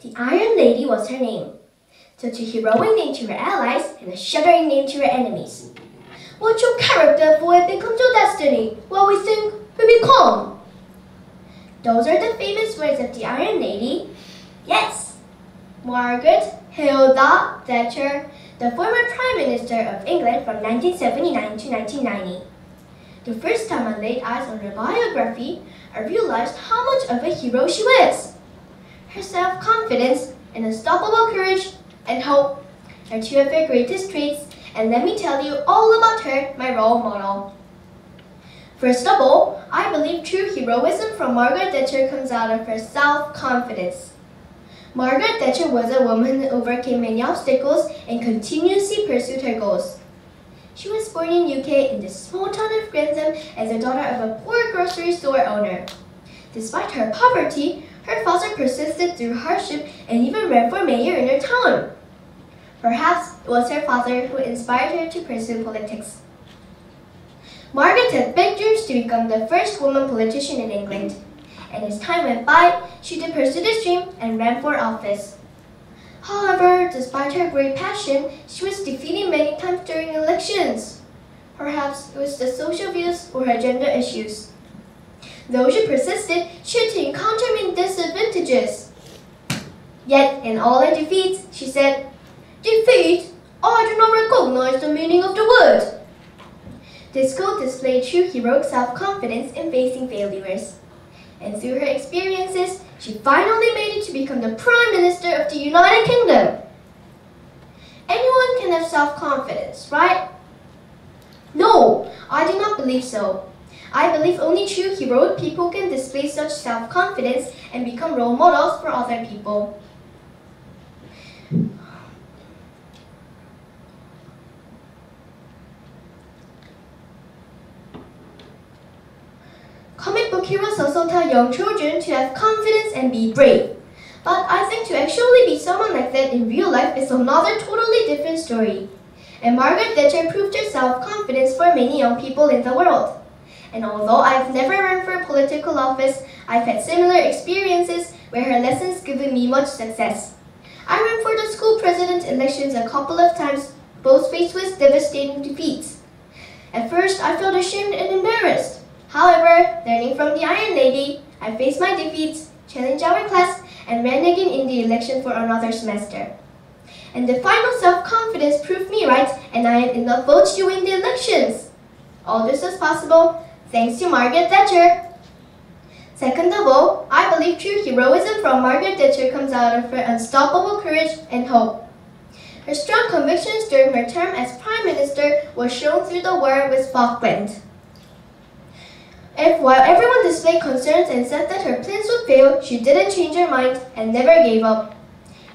The Iron Lady was her name. Such a heroic name to her allies and a shuddering name to her enemies. What's your character for it becomes your destiny? What we think we become. Those are the famous words of the Iron Lady. Yes, Margaret Hilda Thatcher, the former Prime Minister of England from 1979 to 1990. The first time I laid eyes on her biography, I realized how much of a hero she was. Her self-confidence and unstoppable courage and hope are two of her greatest traits, and let me tell you all about her, my role model. First of all, I believe true heroism from Margaret Thatcher comes out of her self-confidence. Margaret Thatcher was a woman who overcame many obstacles and continuously pursued her goals. She was born in UK in the small town of Grantham as the daughter of a poor grocery store owner. Despite her poverty, her father persisted through hardship and even ran for mayor in her town. Perhaps it was her father who inspired her to pursue politics. Margaret had big dreams to become the first woman politician in England, and as time went by, she did pursue this dream and ran for office. However, despite her great passion, she was defeated many times during elections. Perhaps it was the social views or her gender issues. Though she persisted, she had to encounter many disadvantages. Yet, in all her defeats, she said, "Defeat? I do not recognize the meaning of the word." This quote displayed true heroic self-confidence in facing failures. And through her experiences, she finally made it to become the Prime Minister of the United Kingdom. Anyone can have self-confidence, right? No, I do not believe so. I believe only true heroic people can display such self-confidence and become role models for other people. Comic book heroes also tell young children to have confidence and be brave. But I think to actually be someone like that in real life is another totally different story. And Margaret Thatcher proved her self-confidence for many young people in the world. And although I've never run for political office, I've had similar experiences where her lessons given me much success. I ran for the school president elections a couple of times, both faced with devastating defeats. At first, I felt ashamed and embarrassed. However, learning from the Iron Lady, I faced my defeats, challenged our class, and ran again in the election for another semester. And the final self-confidence proved me right, and I had enough votes to win the elections. All this was possible thanks to Margaret Thatcher. Second of all, I believe true heroism from Margaret Thatcher comes out of her unstoppable courage and hope. Her strong convictions during her term as Prime Minister were shown through the war with Falkland. While everyone displayed concerns and said that her plans would fail, she didn't change her mind and never gave up.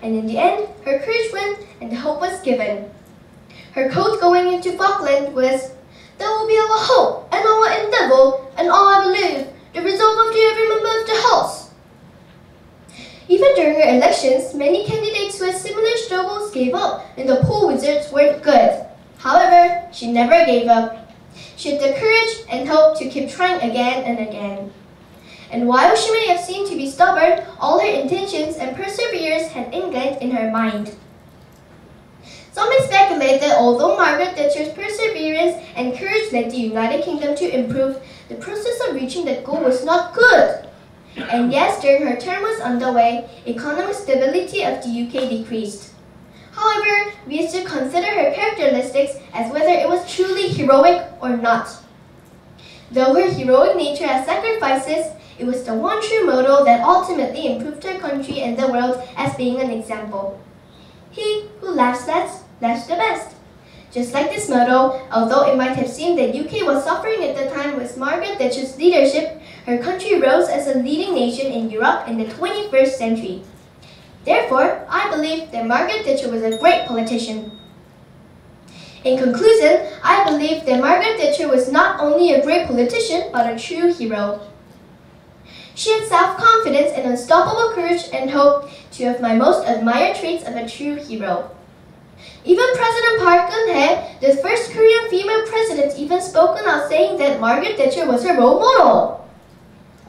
And in the end, her courage won and hope was given. Her quote going into Falkland was, "That will be our hope and our endeavor, and I believe the resolve of every member of the House." Even during her elections, many candidates who had similar struggles gave up and the poll results weren't good. However, she never gave up. She had the courage and hope to keep trying again and again. And while she may have seemed to be stubborn, all her intentions and perseverance had England in her mind. Some may speculate that although Margaret Thatcher's perseverance and courage led the United Kingdom to improve, the process of reaching that goal was not good. And yes, during her term was underway, economic stability of the UK decreased. However, we have to consider her characteristics as whether it was truly heroic or not. Though her heroic nature has sacrifices, it was the one true motto that ultimately improved her country and the world as being an example. He who laughs last, laughs the best. Just like this motto, although it might have seemed that UK was suffering at the time with Margaret Thatcher's leadership, her country rose as a leading nation in Europe in the 21st century. Therefore, I believe that Margaret Thatcher was a great politician. In conclusion, I believe that Margaret Thatcher was not only a great politician, but a true hero. She had self-confidence and unstoppable courage and hope, two of my most admired traits of a true hero. Even President Park Geun-hye, the first Korean female president, even spoke out saying that Margaret Thatcher was her role model.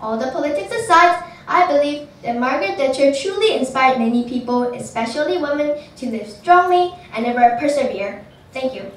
All the politics aside, I believe that that Margaret Thatcher truly inspired many people, especially women, to live strongly and never persevere. Thank you.